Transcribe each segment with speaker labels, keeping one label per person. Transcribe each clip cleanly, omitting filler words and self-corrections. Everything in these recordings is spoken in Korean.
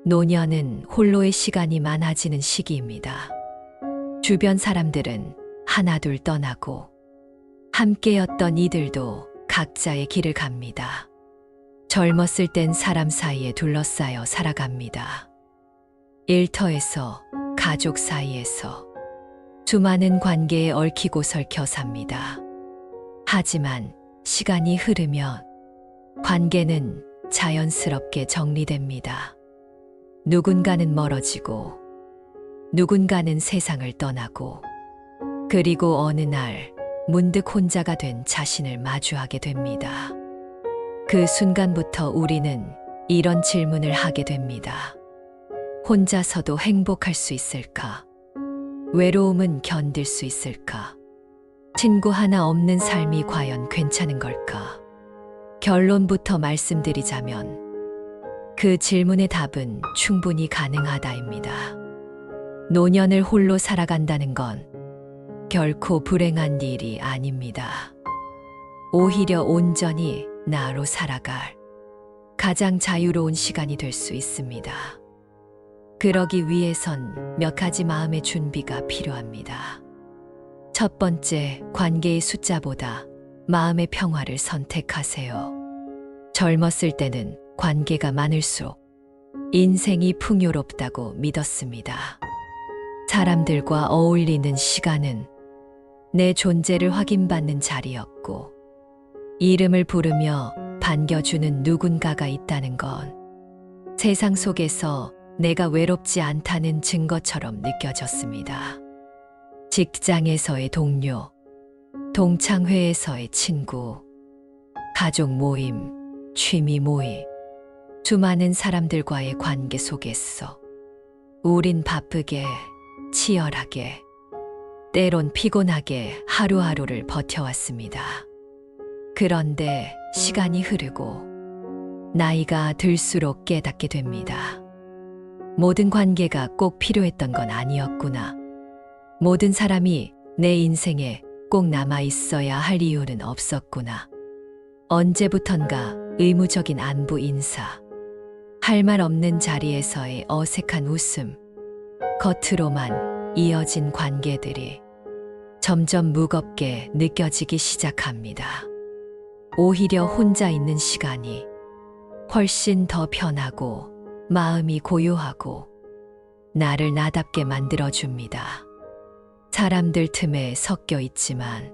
Speaker 1: 노년은 홀로의 시간이 많아지는 시기입니다. 주변 사람들은 하나둘 떠나고 함께였던 이들도 각자의 길을 갑니다. 젊었을 땐 사람 사이에 둘러싸여 살아갑니다. 일터에서, 가족 사이에서 수많은 관계에 얽히고 설켜 삽니다. 하지만 시간이 흐르면 관계는 자연스럽게 정리됩니다. 누군가는 멀어지고 누군가는 세상을 떠나고 그리고 어느 날 문득 혼자가 된 자신을 마주하게 됩니다. 그 순간부터 우리는 이런 질문을 하게 됩니다. 혼자서도 행복할 수 있을까? 외로움은 견딜 수 있을까? 친구 하나 없는 삶이 과연 괜찮은 걸까? 결론부터 말씀드리자면 그 질문의 답은 충분히 가능하다입니다. 노년을 홀로 살아간다는 건 결코 불행한 일이 아닙니다. 오히려 온전히 나로 살아갈 가장 자유로운 시간이 될 수 있습니다. 그러기 위해선 몇 가지 마음의 준비가 필요합니다. 첫 번째, 관계의 숫자보다 마음의 평화를 선택하세요. 젊었을 때는 관계가 많을수록 인생이 풍요롭다고 믿었습니다. 사람들과 어울리는 시간은 내 존재를 확인받는 자리였고, 이름을 부르며 반겨주는 누군가가 있다는 건 세상 속에서 내가 외롭지 않다는 증거처럼 느껴졌습니다. 직장에서의 동료, 동창회에서의 친구, 가족 모임, 취미 모임, 수많은 사람들과의 관계 속에서 우린 바쁘게, 치열하게, 때론 피곤하게 하루하루를 버텨왔습니다. 그런데 시간이 흐르고 나이가 들수록 깨닫게 됩니다. 모든 관계가 꼭 필요했던 건 아니었구나. 모든 사람이 내 인생에 꼭 남아 있어야 할 이유는 없었구나. 언제부턴가 의무적인 안부 인사, 할 말 없는 자리에서의 어색한 웃음, 겉으로만 이어진 관계들이 점점 무겁게 느껴지기 시작합니다. 오히려 혼자 있는 시간이 훨씬 더 편하고 마음이 고요하고 나를 나답게 만들어줍니다. 사람들 틈에 섞여 있지만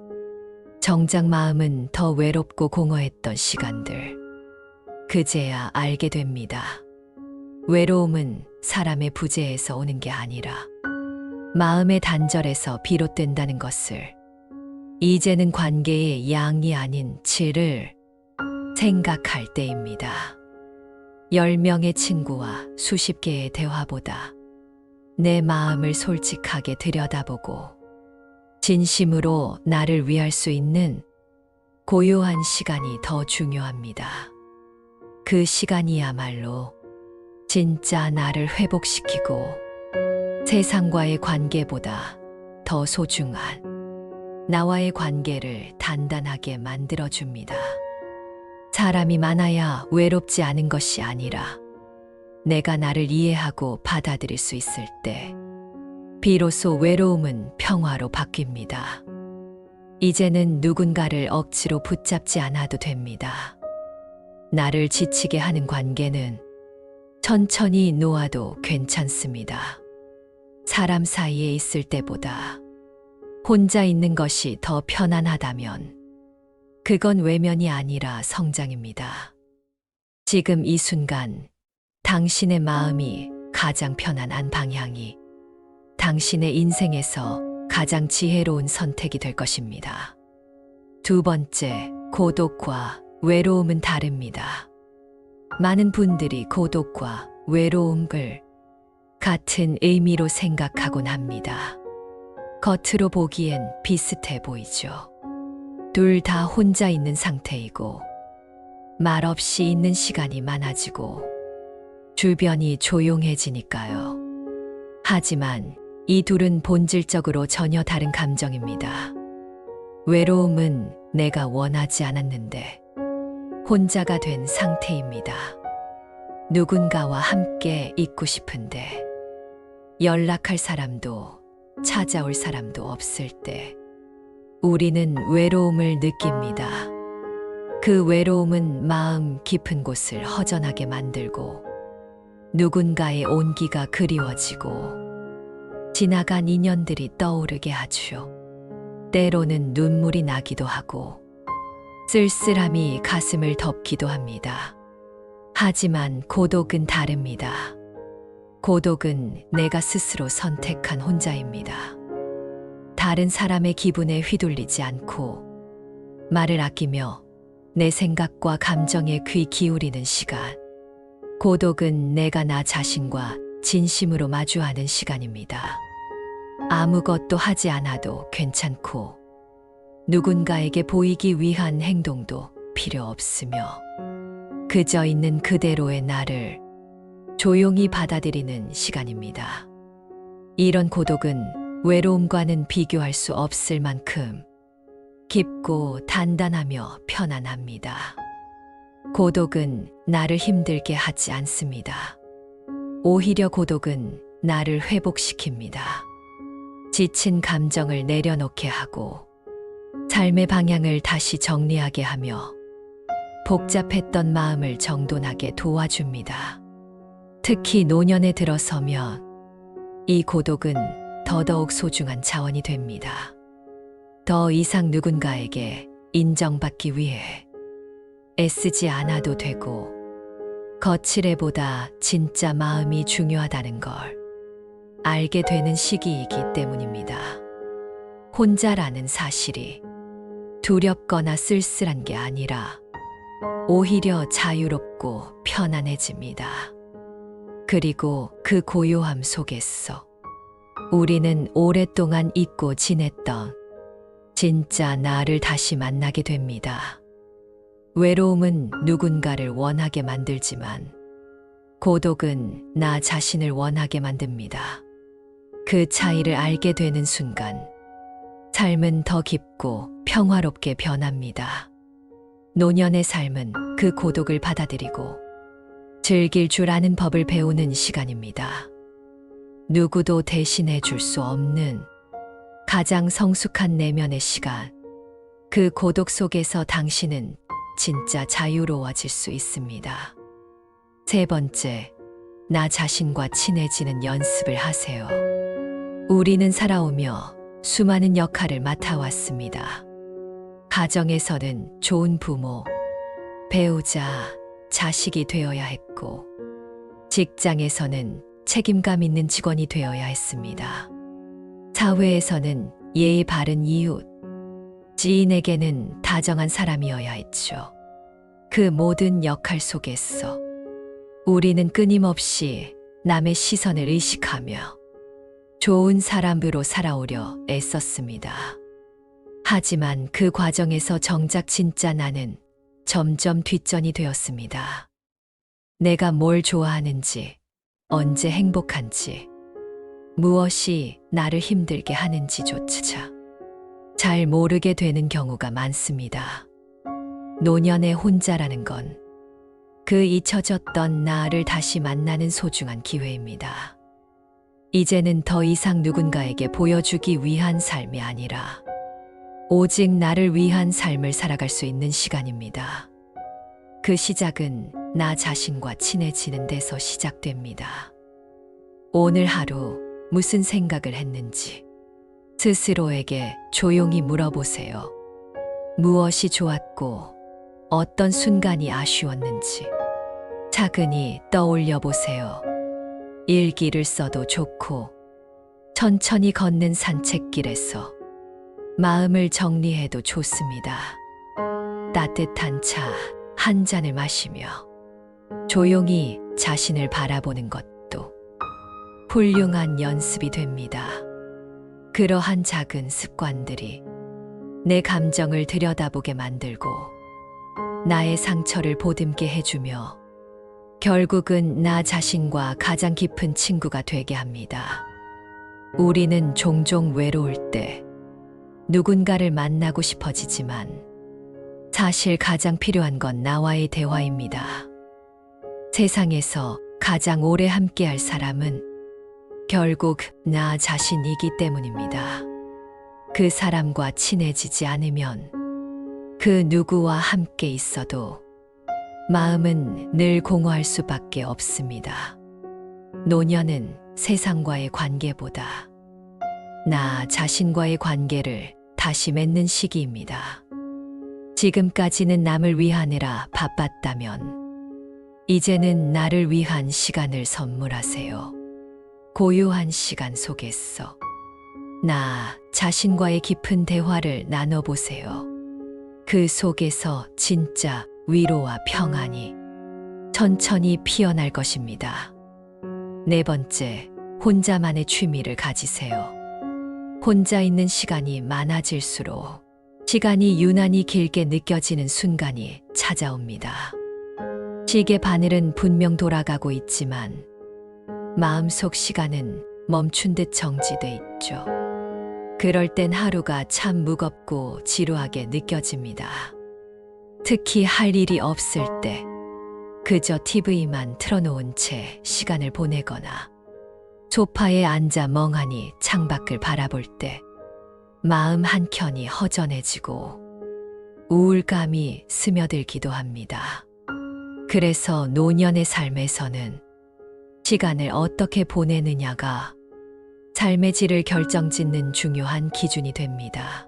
Speaker 1: 정작 마음은 더 외롭고 공허했던 시간들. 그제야 알게 됩니다. 외로움은 사람의 부재에서 오는 게 아니라 마음의 단절에서 비롯된다는 것을, 이제는 관계의 양이 아닌 질을 생각할 때입니다. 10명의 친구와 수십 개의 대화보다 내 마음을 솔직하게 들여다보고 진심으로 나를 위할 수 있는 고요한 시간이 더 중요합니다. 그 시간이야말로 진짜 나를 회복시키고 세상과의 관계보다 더 소중한 나와의 관계를 단단하게 만들어줍니다. 사람이 많아야 외롭지 않은 것이 아니라 내가 나를 이해하고 받아들일 수 있을 때 비로소 외로움은 평화로 바뀝니다. 이제는 누군가를 억지로 붙잡지 않아도 됩니다. 나를 지치게 하는 관계는 천천히 놓아도 괜찮습니다. 사람 사이에 있을 때보다 혼자 있는 것이 더 편안하다면 그건 외면이 아니라 성장입니다. 지금 이 순간 당신의 마음이 가장 편안한 방향이 당신의 인생에서 가장 지혜로운 선택이 될 것입니다. 두 번째, 고독과 외로움은 다릅니다. 많은 분들이 고독과 외로움을 같은 의미로 생각하곤 합니다. 겉으로 보기엔 비슷해 보이죠. 둘 다 혼자 있는 상태이고 말없이 있는 시간이 많아지고 주변이 조용해지니까요. 하지만 이 둘은 본질적으로 전혀 다른 감정입니다. 외로움은 내가 원하지 않았는데 혼자가 된 상태입니다. 누군가와 함께 있고 싶은데 연락할 사람도 찾아올 사람도 없을 때 우리는 외로움을 느낍니다. 그 외로움은 마음 깊은 곳을 허전하게 만들고 누군가의 온기가 그리워지고 지나간 인연들이 떠오르게 하죠. 때로는 눈물이 나기도 하고 쓸쓸함이 가슴을 덮기도 합니다. 하지만 고독은 다릅니다. 고독은 내가 스스로 선택한 혼자입니다. 다른 사람의 기분에 휘둘리지 않고 말을 아끼며 내 생각과 감정에 귀 기울이는 시간. 고독은 내가 나 자신과 진심으로 마주하는 시간입니다. 아무것도 하지 않아도 괜찮고 누군가에게 보이기 위한 행동도 필요 없으며 그저 있는 그대로의 나를 조용히 받아들이는 시간입니다. 이런 고독은 외로움과는 비교할 수 없을 만큼 깊고 단단하며 편안합니다. 고독은 나를 힘들게 하지 않습니다. 오히려 고독은 나를 회복시킵니다. 지친 감정을 내려놓게 하고 삶의 방향을 다시 정리하게 하며 복잡했던 마음을 정돈하게 도와줍니다. 특히 노년에 들어서면 이 고독은 더더욱 소중한 자원이 됩니다. 더 이상 누군가에게 인정받기 위해 애쓰지 않아도 되고 거칠애보다 진짜 마음이 중요하다는 걸 알게 되는 시기이기 때문입니다. 혼자라는 사실이 두렵거나 쓸쓸한 게 아니라 오히려 자유롭고 편안해집니다. 그리고 그 고요함 속에서 우리는 오랫동안 잊고 지냈던 진짜 나를 다시 만나게 됩니다. 외로움은 누군가를 원하게 만들지만 고독은 나 자신을 원하게 만듭니다. 그 차이를 알게 되는 순간 삶은 더 깊고 평화롭게 변합니다. 노년의 삶은 그 고독을 받아들이고 즐길 줄 아는 법을 배우는 시간입니다. 누구도 대신해 줄 수 없는 가장 성숙한 내면의 시간. 그 고독 속에서 당신은 진짜 자유로워질 수 있습니다. 세 번째, 나 자신과 친해지는 연습을 하세요. 우리는 살아오며 수많은 역할을 맡아왔습니다. 가정에서는 좋은 부모, 배우자, 자식이 되어야 했고, 직장에서는 책임감 있는 직원이 되어야 했습니다. 사회에서는 예의 바른 이웃, 지인에게는 다정한 사람이어야 했죠. 그 모든 역할 속에서 우리는 끊임없이 남의 시선을 의식하며 좋은 사람으로 살아오려 애썼습니다. 하지만 그 과정에서 정작 진짜 나는 점점 뒷전이 되었습니다. 내가 뭘 좋아하는지, 언제 행복한지, 무엇이 나를 힘들게 하는지조차 잘 모르게 되는 경우가 많습니다. 노년의 혼자라는 건 그 잊혀졌던 나를 다시 만나는 소중한 기회입니다. 이제는 더 이상 누군가에게 보여주기 위한 삶이 아니라 오직 나를 위한 삶을 살아갈 수 있는 시간입니다. 그 시작은 나 자신과 친해지는 데서 시작됩니다. 오늘 하루 무슨 생각을 했는지 스스로에게 조용히 물어보세요. 무엇이 좋았고 어떤 순간이 아쉬웠는지 차근히 떠올려 보세요. 일기를 써도 좋고 천천히 걷는 산책길에서 마음을 정리해도 좋습니다. 따뜻한 차 한 잔을 마시며 조용히 자신을 바라보는 것도 훌륭한 연습이 됩니다. 그러한 작은 습관들이 내 감정을 들여다보게 만들고 나의 상처를 보듬게 해주며 결국은 나 자신과 가장 깊은 친구가 되게 합니다. 우리는 종종 외로울 때 누군가를 만나고 싶어지지만 사실 가장 필요한 건 나와의 대화입니다. 세상에서 가장 오래 함께할 사람은 결국 나 자신이기 때문입니다. 그 사람과 친해지지 않으면 그 누구와 함께 있어도 마음은 늘 공허할 수밖에 없습니다. 노년은 세상과의 관계보다 나 자신과의 관계를 다시 맺는 시기입니다. 지금까지는 남을 위하느라 바빴다면 이제는 나를 위한 시간을 선물하세요. 고요한 시간 속에서 나 자신과의 깊은 대화를 나눠보세요. 그 속에서 진짜 위로와 평안이 천천히 피어날 것입니다. 네 번째, 혼자만의 취미를 가지세요. 혼자 있는 시간이 많아질수록 시간이 유난히 길게 느껴지는 순간이 찾아옵니다. 시계 바늘은 분명 돌아가고 있지만 마음속 시간은 멈춘 듯 정지돼 있죠. 그럴 땐 하루가 참 무겁고 지루하게 느껴집니다. 특히 할 일이 없을 때 그저 TV만 틀어놓은 채 시간을 보내거나 소파에 앉아 멍하니 창밖을 바라볼 때 마음 한켠이 허전해지고 우울감이 스며들기도 합니다. 그래서 노년의 삶에서는 시간을 어떻게 보내느냐가 삶의 질을 결정짓는 중요한 기준이 됩니다.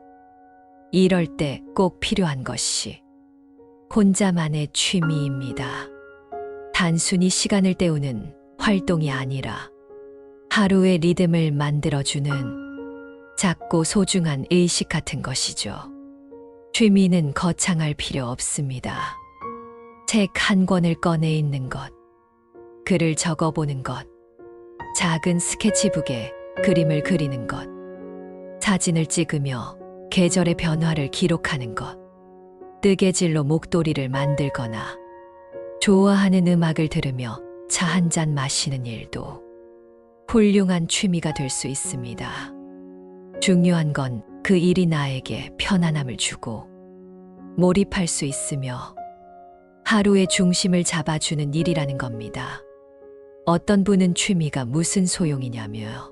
Speaker 1: 이럴 때 꼭 필요한 것이 혼자만의 취미입니다. 단순히 시간을 때우는 활동이 아니라 하루의 리듬을 만들어주는 작고 소중한 의식 같은 것이죠. 취미는 거창할 필요 없습니다. 책 한 권을 꺼내 읽는 것, 글을 적어보는 것, 작은 스케치북에 그림을 그리는 것, 사진을 찍으며 계절의 변화를 기록하는 것, 뜨개질로 목도리를 만들거나 좋아하는 음악을 들으며 차 한 잔 마시는 일도 훌륭한 취미가 될 수 있습니다. 중요한 건 그 일이 나에게 편안함을 주고 몰입할 수 있으며 하루의 중심을 잡아주는 일이라는 겁니다. 어떤 분은 취미가 무슨 소용이냐며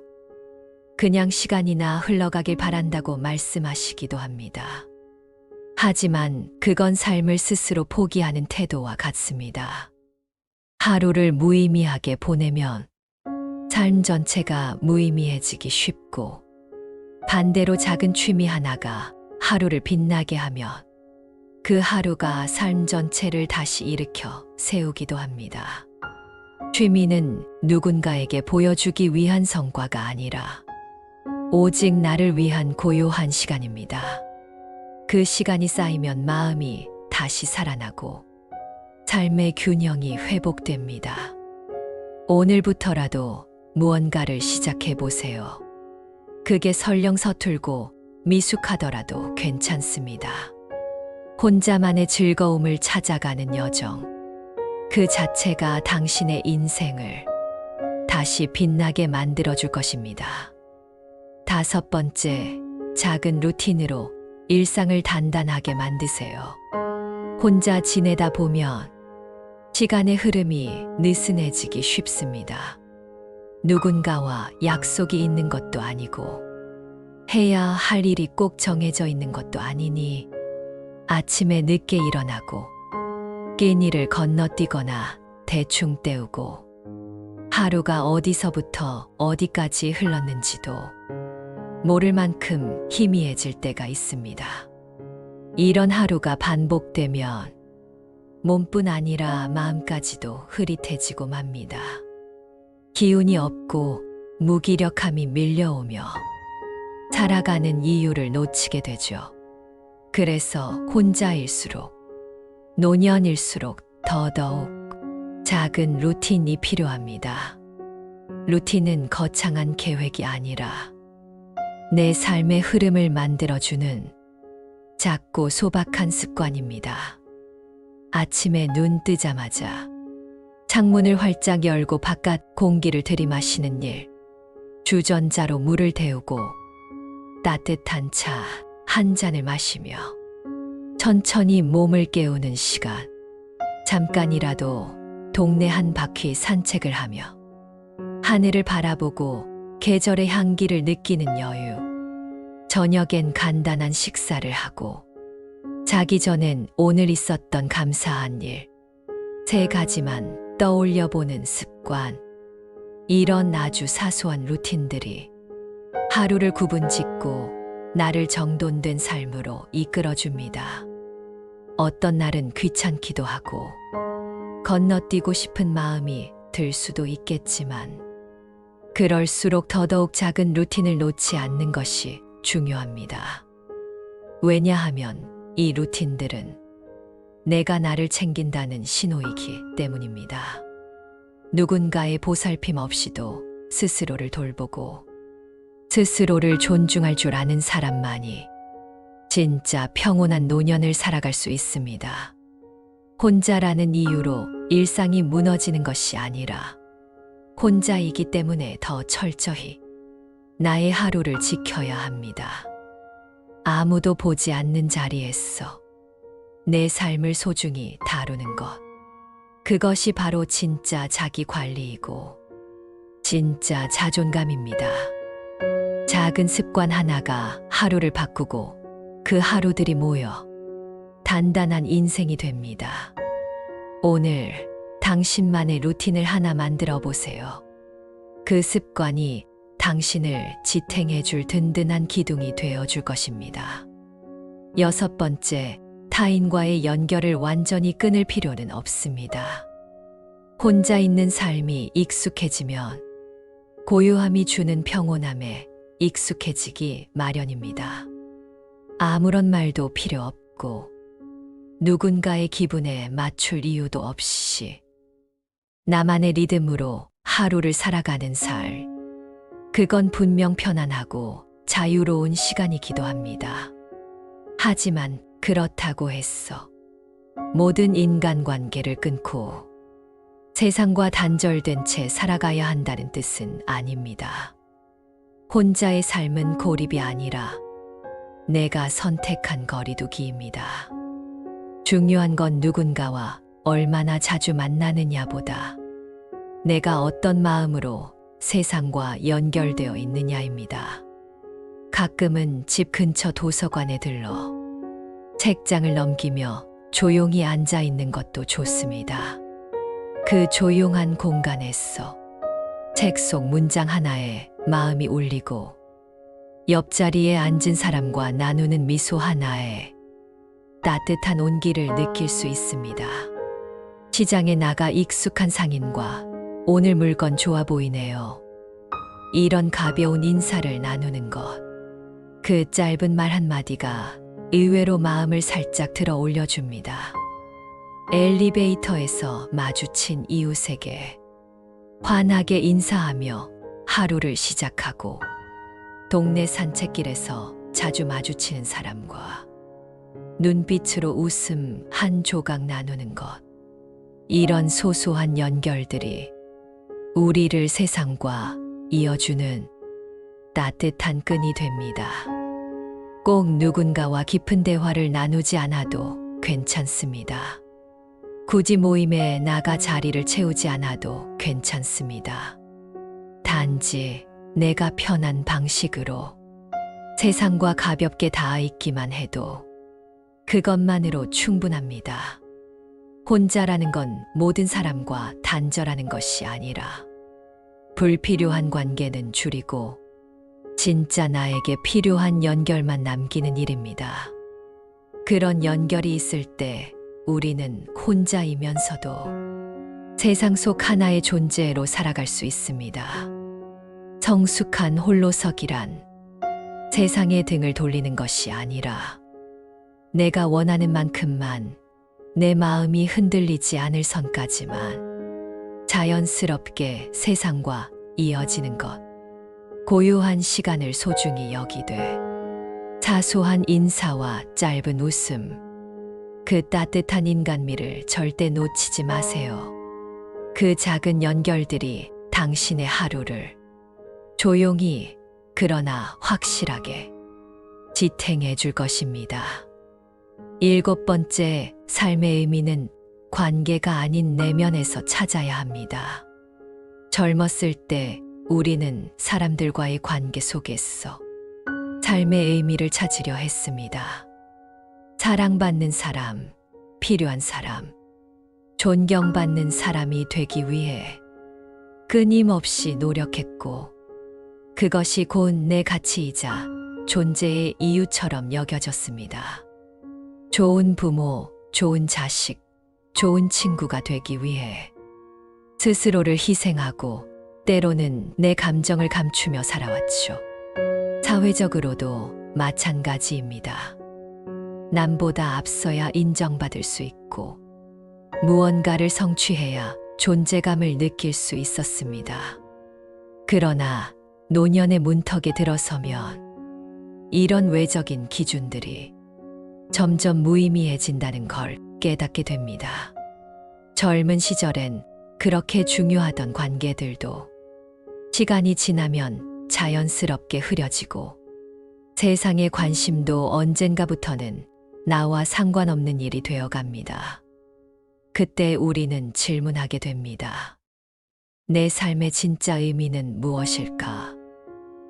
Speaker 1: 그냥 시간이나 흘러가길 바란다고 말씀하시기도 합니다. 하지만 그건 삶을 스스로 포기하는 태도와 같습니다. 하루를 무의미하게 보내면 삶 전체가 무의미해지기 쉽고 반대로 작은 취미 하나가 하루를 빛나게 하면 그 하루가 삶 전체를 다시 일으켜 세우기도 합니다. 취미는 누군가에게 보여주기 위한 성과가 아니라 오직 나를 위한 고요한 시간입니다. 그 시간이 쌓이면 마음이 다시 살아나고 삶의 균형이 회복됩니다. 오늘부터라도 무언가를 시작해 보세요. 그게 설령 서툴고 미숙하더라도 괜찮습니다. 혼자만의 즐거움을 찾아가는 여정, 그 자체가 당신의 인생을 다시 빛나게 만들어줄 것입니다. 다섯 번째, 작은 루틴으로 일상을 단단하게 만드세요. 혼자 지내다 보면 시간의 흐름이 느슨해지기 쉽습니다. 누군가와 약속이 있는 것도 아니고 해야 할 일이 꼭 정해져 있는 것도 아니니 아침에 늦게 일어나고 낀 일을 건너뛰거나 대충 때우고 하루가 어디서부터 어디까지 흘렀는지도 모를 만큼 희미해질 때가 있습니다. 이런 하루가 반복되면 몸뿐 아니라 마음까지도 흐릿해지고 맙니다. 기운이 없고 무기력함이 밀려오며 살아가는 이유를 놓치게 되죠. 그래서 혼자일수록, 노년일수록 더더욱 작은 루틴이 필요합니다. 루틴은 거창한 계획이 아니라 내 삶의 흐름을 만들어주는 작고 소박한 습관입니다. 아침에 눈 뜨자마자 창문을 활짝 열고 바깥 공기를 들이마시는 일, 주전자로 물을 데우고 따뜻한 차 한 잔을 마시며 천천히 몸을 깨우는 시간, 잠깐이라도 동네 한 바퀴 산책을 하며 하늘을 바라보고 계절의 향기를 느끼는 여유. 저녁엔 간단한 식사를 하고 자기 전엔 오늘 있었던 감사한 일, 세 가지만 떠올려 보는 습관. 이런 아주 사소한 루틴들이 하루를 구분짓고 나를 정돈된 삶으로 이끌어줍니다. 어떤 날은 귀찮기도 하고 건너뛰고 싶은 마음이 들 수도 있겠지만 그럴수록 더더욱 작은 루틴을 놓지 않는 것이 중요합니다. 왜냐하면 이 루틴들은 내가 나를 챙긴다는 신호이기 때문입니다. 누군가의 보살핌 없이도 스스로를 돌보고 스스로를 존중할 줄 아는 사람만이 진짜 평온한 노년을 살아갈 수 있습니다. 혼자라는 이유로 일상이 무너지는 것이 아니라 혼자이기 때문에 더 철저히 나의 하루를 지켜야 합니다. 아무도 보지 않는 자리에서 내 삶을 소중히 다루는 것. 그것이 바로 진짜 자기 관리이고 진짜 자존감입니다. 작은 습관 하나가 하루를 바꾸고 그 하루들이 모여 단단한 인생이 됩니다. 오늘 당신만의 루틴을 하나 만들어 보세요. 그 습관이 당신을 지탱해 줄 든든한 기둥이 되어 줄 것입니다. 6번째, 타인과의 연결을 완전히 끊을 필요는 없습니다. 혼자 있는 삶이 익숙해지면 고요함이 주는 평온함에 익숙해지기 마련입니다. 아무런 말도 필요 없고 누군가의 기분에 맞출 이유도 없이 나만의 리듬으로 하루를 살아가는 살. 그건 분명 편안하고 자유로운 시간이기도 합니다. 하지만 그렇다고 해서 모든 인간관계를 끊고 세상과 단절된 채 살아가야 한다는 뜻은 아닙니다. 혼자의 삶은 고립이 아니라 내가 선택한 거리두기입니다. 중요한 건 누군가와 얼마나 자주 만나느냐보다 내가 어떤 마음으로 세상과 연결되어 있느냐입니다. 가끔은 집 근처 도서관에 들러 책장을 넘기며 조용히 앉아 있는 것도 좋습니다. 그 조용한 공간에서 책 속 문장 하나에 마음이 울리고 옆자리에 앉은 사람과 나누는 미소 하나에 따뜻한 온기를 느낄 수 있습니다. 시장에 나가 익숙한 상인과 오늘 물건 좋아 보이네요. 이런 가벼운 인사를 나누는 것. 그 짧은 말 한마디가 의외로 마음을 살짝 들어 올려줍니다. 엘리베이터에서 마주친 이웃에게 환하게 인사하며 하루를 시작하고 동네 산책길에서 자주 마주치는 사람과 눈빛으로 웃음 한 조각 나누는 것. 이런 소소한 연결들이 우리를 세상과 이어주는 따뜻한 끈이 됩니다. 꼭 누군가와 깊은 대화를 나누지 않아도 괜찮습니다. 굳이 모임에 나가 자리를 채우지 않아도 괜찮습니다. 단지 내가 편한 방식으로 세상과 가볍게 닿아 있기만 해도 그것만으로 충분합니다. 혼자라는 건 모든 사람과 단절하는 것이 아니라 불필요한 관계는 줄이고 진짜 나에게 필요한 연결만 남기는 일입니다. 그런 연결이 있을 때 우리는 혼자이면서도 세상 속 하나의 존재로 살아갈 수 있습니다. 성숙한 홀로서기란 세상에 등을 돌리는 것이 아니라 내가 원하는 만큼만 내 마음이 흔들리지 않을 선까지만 자연스럽게 세상과 이어지는 것. 고요한 시간을 소중히 여기되 사소한 인사와 짧은 웃음, 그 따뜻한 인간미를 절대 놓치지 마세요. 그 작은 연결들이 당신의 하루를 조용히 그러나 확실하게 지탱해 줄 것입니다. 7번째, 삶의 의미는 관계가 아닌 내면에서 찾아야 합니다. 젊었을 때 우리는 사람들과의 관계 속에서 삶의 의미를 찾으려 했습니다. 사랑받는 사람, 필요한 사람, 존경받는 사람이 되기 위해 끊임없이 노력했고, 그것이 곧 내 가치이자 존재의 이유처럼 여겨졌습니다. 좋은 부모, 좋은 자식, 좋은 친구가 되기 위해 스스로를 희생하고 때로는 내 감정을 감추며 살아왔죠. 사회적으로도 마찬가지입니다. 남보다 앞서야 인정받을 수 있고 무언가를 성취해야 존재감을 느낄 수 있었습니다. 그러나 노년의 문턱에 들어서면 이런 외적인 기준들이 점점 무의미해진다는 걸 깨닫게 됩니다. 젊은 시절엔 그렇게 중요하던 관계들도 시간이 지나면 자연스럽게 흐려지고, 세상의 관심도 언젠가부터는 나와 상관없는 일이 되어갑니다. 그때 우리는 질문하게 됩니다. 내 삶의 진짜 의미는 무엇일까?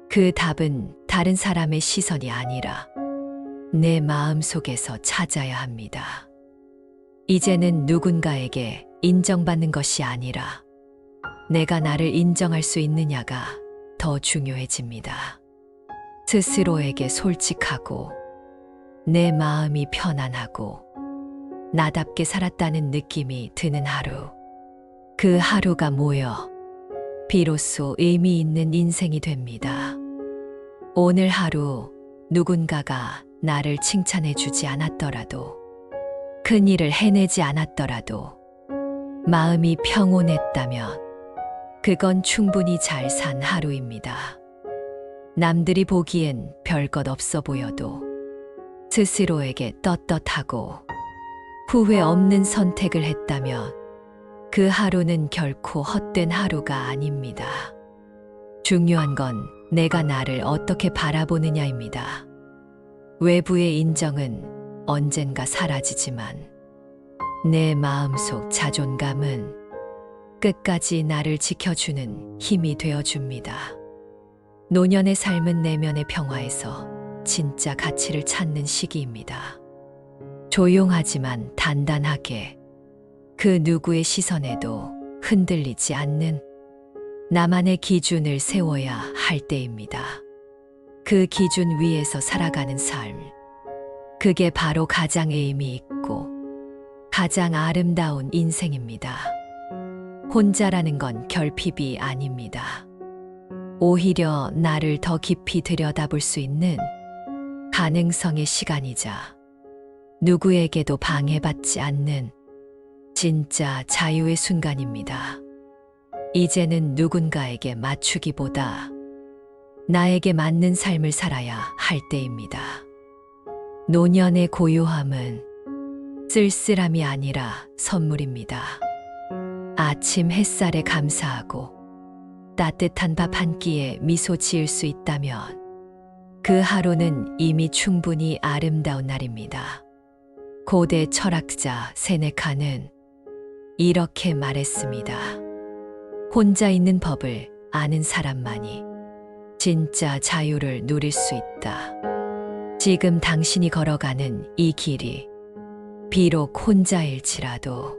Speaker 1: 그 답은 다른 사람의 시선이 아니라 내 마음 속에서 찾아야 합니다. 이제는 누군가에게 인정받는 것이 아니라 내가 나를 인정할 수 있느냐가 더 중요해집니다. 스스로에게 솔직하고 내 마음이 편안하고 나답게 살았다는 느낌이 드는 하루. 그 하루가 모여 비로소 의미 있는 인생이 됩니다. 오늘 하루 누군가가 나를 칭찬해 주지 않았더라도, 큰 일을 해내지 않았더라도 마음이 평온했다면 그건 충분히 잘 산 하루입니다. 남들이 보기엔 별것 없어 보여도 스스로에게 떳떳하고 후회 없는 선택을 했다면 그 하루는 결코 헛된 하루가 아닙니다. 중요한 건 내가 나를 어떻게 바라보느냐입니다. 외부의 인정은 언젠가 사라지지만 내 마음속 자존감은 끝까지 나를 지켜주는 힘이 되어줍니다. 노년의 삶은 내면의 평화에서 진짜 가치를 찾는 시기입니다. 조용하지만 단단하게, 그 누구의 시선에도 흔들리지 않는 나만의 기준을 세워야 할 때입니다. 그 기준 위에서 살아가는 삶, 그게 바로 가장 의미 있고 가장 아름다운 인생입니다. 혼자라는 건 결핍이 아닙니다. 오히려 나를 더 깊이 들여다볼 수 있는 가능성의 시간이자 누구에게도 방해받지 않는 진짜 자유의 순간입니다. 이제는 누군가에게 맞추기보다 나에게 맞는 삶을 살아야 할 때입니다. 노년의 고요함은 쓸쓸함이 아니라 선물입니다. 아침 햇살에 감사하고 따뜻한 밥 한 끼에 미소 지을 수 있다면 그 하루는 이미 충분히 아름다운 날입니다. 고대 철학자 세네카는 이렇게 말했습니다. 혼자 있는 법을 아는 사람만이 진짜 자유를 누릴 수 있다. 지금 당신이 걸어가는 이 길이 비록 혼자일지라도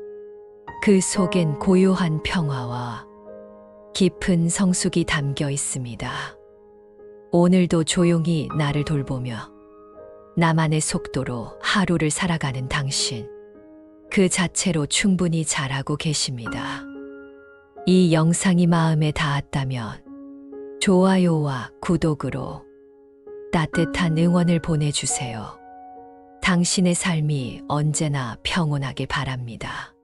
Speaker 1: 그 속엔 고요한 평화와 깊은 성숙이 담겨 있습니다. 오늘도 조용히 나를 돌보며 나만의 속도로 하루를 살아가는 당신, 그 자체로 충분히 잘하고 계십니다. 이 영상이 마음에 닿았다면 좋아요와 구독으로 따뜻한 응원을 보내주세요. 당신의 삶이 언제나 평온하길 바랍니다.